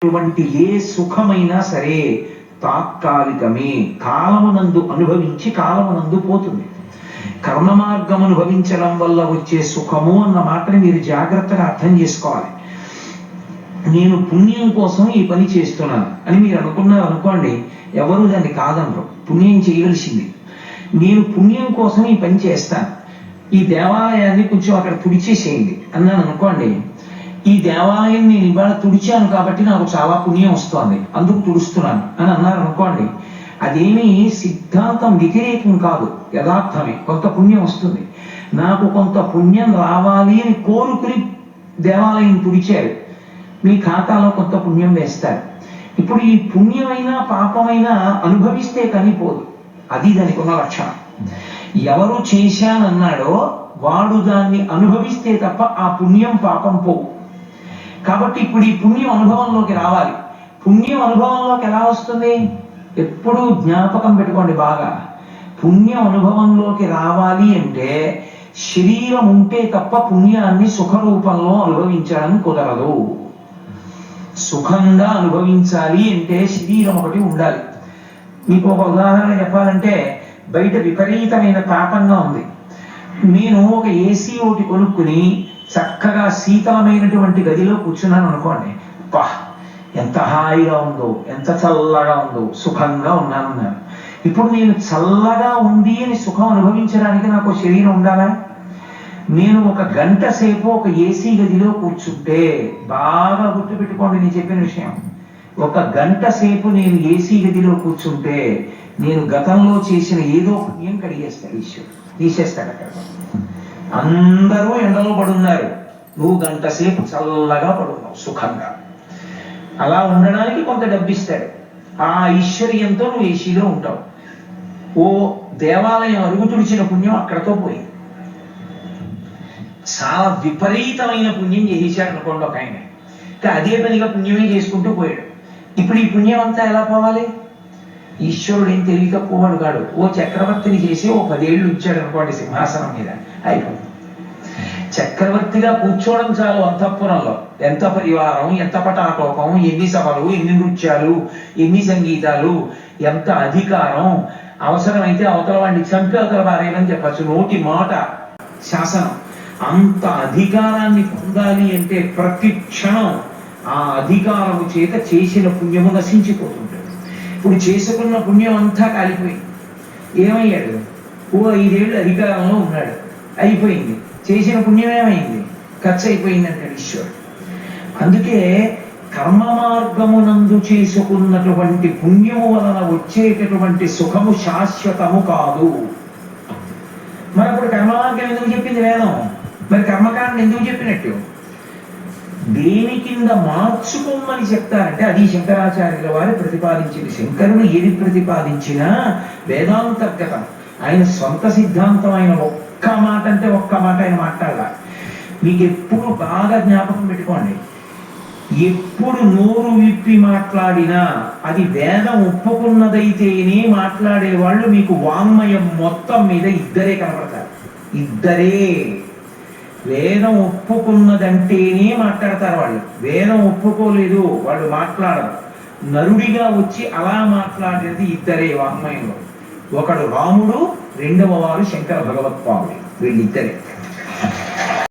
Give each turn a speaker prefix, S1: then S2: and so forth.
S1: అటువంటి ఏ సుఖమైనా సరే తాత్కాలికమే, కాలమునందు అనుభవించి కాలమునందు పోతుంది. కర్మ మార్గం అనుభవించడం వల్ల వచ్చే సుఖము అన్న మాటని మీరు జాగ్రత్తగా అర్థం చేసుకోవాలి. నేను పుణ్యం కోసం ఈ పని చేస్తున్నాను అని మీరు అనుకున్నారు అనుకోండి, ఎవరు దాన్ని కాదనరు, పుణ్యం చేయవలసింది. నేను పుణ్యం కోసం ఈ పని చేస్తాను, ఈ దేవాలయాన్ని కొంచెం అక్కడ తుడిచేసేయండి అన్నాను అనుకోండి, ఈ దేవాలయం నేను ఇవాళ తుడిచాను కాబట్టి నాకు చాలా పుణ్యం వస్తుంది, అందుకు తుడుస్తున్నాను అని అన్నారు అనుకోండి, అదేమీ సిద్ధాంతం వ్యతిరేకం కాదు, యథార్థమే. కొంత పుణ్యం వస్తుంది, నాకు కొంత పుణ్యం రావాలి అని కోరుకుని దేవాలయం తుడిచారు, మీ ఖాతాలో కొంత పుణ్యం వేస్తారు. ఇప్పుడు ఈ పుణ్యమైనా పాపమైనా అనుభవిస్తే కనిపోదు, అది దానికి ఉన్న లక్షణం. ఎవరు చేశానన్నాడో వాడు దాన్ని అనుభవిస్తే తప్ప ఆ పుణ్యం పాపం పోవు. కాబట్టి ఇప్పుడు ఈ పుణ్యం అనుభవంలోకి రావాలి. పుణ్యం అనుభవంలోకి ఎలా వస్తుంది? ఎప్పుడూ జ్ఞాపకం పెట్టుకోండి బాగా. పుణ్యం అనుభవంలోకి రావాలి అంటే శరీరం ఉంటే తప్ప పుణ్యాన్ని సుఖ రూపంలో అనుభవించడం కుదరదు. సుఖంగా అనుభవించాలి అంటే శరీరం ఒకటి ఉండాలి. మీకు ఒక ఉదాహరణ చెప్పాలంటే, బయట విపరీతమైన తాపంగా ఉంది, నేను ఒక ఏసీ ఒకటి కొనుక్కుని చక్కగా శీతలమైనటువంటి గదిలో కూర్చున్నాను అనుకోండి, పా ఎంత హాయిగా ఉందో, ఎంత చల్లగా ఉందో, సుఖంగా ఉన్నాను. ఇప్పుడు నేను చల్లగా ఉంది అని సుఖం అనుభవించడానికి నాకు శరీరం ఉండాలా? నేను ఒక గంట సేపు ఒక ఏసీ గదిలో కూర్చుంటే, బాగా గుర్తుపెట్టుకోండి నేను చెప్పిన విషయం, ఒక గంట సేపు నేను ఏసీ గదిలో కూర్చుంటే నేను గతంలో చేసిన ఏదో పుణ్యం కడిగేస్తాడు ఈశ్వరుడు, తీసేస్తాడు. అక్కడ అందరూ ఎండలో పడున్నారు, నువ్వు గంట సేపు చల్లగా పడున్నావు సుఖంగా. అలా ఉండడానికి కొంత డబ్బిస్తాడు, ఆ ఐశ్వర్యంతో నువ్వు ఏసీలో ఉంటావు. ఓ దేవాలయం అరుగు తుడిచిన పుణ్యం అక్కడతో పోయింది. చాలా విపరీతమైన పుణ్యం చేశాడు అనుకోండి ఒక ఆయన, అదే పనిగా పుణ్యమే చేసుకుంటూ పోయాడు. ఇప్పుడు ఈ పుణ్యం అంతా ఎలా పోవాలి? ఈశ్వరుడు ఏం తెలివి తక్కువవాడు కాడు. ఓ చక్రవర్తిని చేసి ఓ 10 ఏళ్ళు ఉంచాడు అనుకోండి సింహాసనం మీద, అయిపోయింది. చక్రవర్తిగా కూర్చోవడం చాలు అంతఃపురంలో, ఎంత పరివారం, ఎంత పటాటోపం, ఎన్ని సభలు, ఎన్ని నృత్యాలు, ఎన్ని సంగీతాలు, ఎంత అధికారం, అవసరమైతే అవతల వాడిని చంపి అవతల వారేమని చెప్పచ్చు, నోటి మాట శాసనం. అంత అధికారాన్ని పొందాలి అంటే ప్రతి క్షణం ఆ అధికారము చేత చేసిన పుణ్యము నశించిపోతుంటుంది. ఇప్పుడు చేసుకున్న పుణ్యం అంతా కాలిపోయింది. ఏమయ్యాడు? ఓ 5 ఏళ్ళు అధికారంలో ఉన్నాడు, అయిపోయింది. చేసిన పుణ్యం ఏమైంది? ఖర్చు అయిపోయింది అంటాడు ఈశ్వరుడు. అందుకే కర్మ మార్గమునందు చేసుకున్నటువంటి పుణ్యము వలన వచ్చేటటువంటి సుఖము శాశ్వతము కాదు. మరి అప్పుడు కర్మ మార్గం ఎందుకు చెప్పింది వేదం? మరి కర్మకాండ ఎందుకు చెప్పినట్టు? దేని కింద మార్చుకోమని చెప్తారంటే అది శంకరాచార్యుల వారు ప్రతిపాదించింది. శంకరుడు ఏది ప్రతిపాదించినా వేదాంతర్గతం, ఆయన సొంత సిద్ధాంతం. ఆయన ఒక్క మాట అంటే ఒక్క మాట ఆయన మాట్లాడాలి. మీకు ఎప్పుడు బాగా జ్ఞాపకం పెట్టుకోండి, ఎప్పుడు నోరు విప్పి మాట్లాడినా అది వేదం ఒప్పుకున్నదైతేనే మాట్లాడే వాళ్ళు మీకు వాంగ్మయం మొత్తం మీద ఇద్దరే కనపడతారు. ఇద్దరే. వేదం ఒప్పుకున్నదంటేనే మాట్లాడతారు వాళ్ళు, వేదం ఒప్పుకోలేదు వాళ్ళు మాట్లాడరు. నరుడిగా వచ్చి అలా మాట్లాడేది ఇద్దరే వాంగ్మయంలో. ఒకడు రాముడు, రెండవ వారు శంకర భగవత్పాదుడు, వీళ్ళిద్దరే.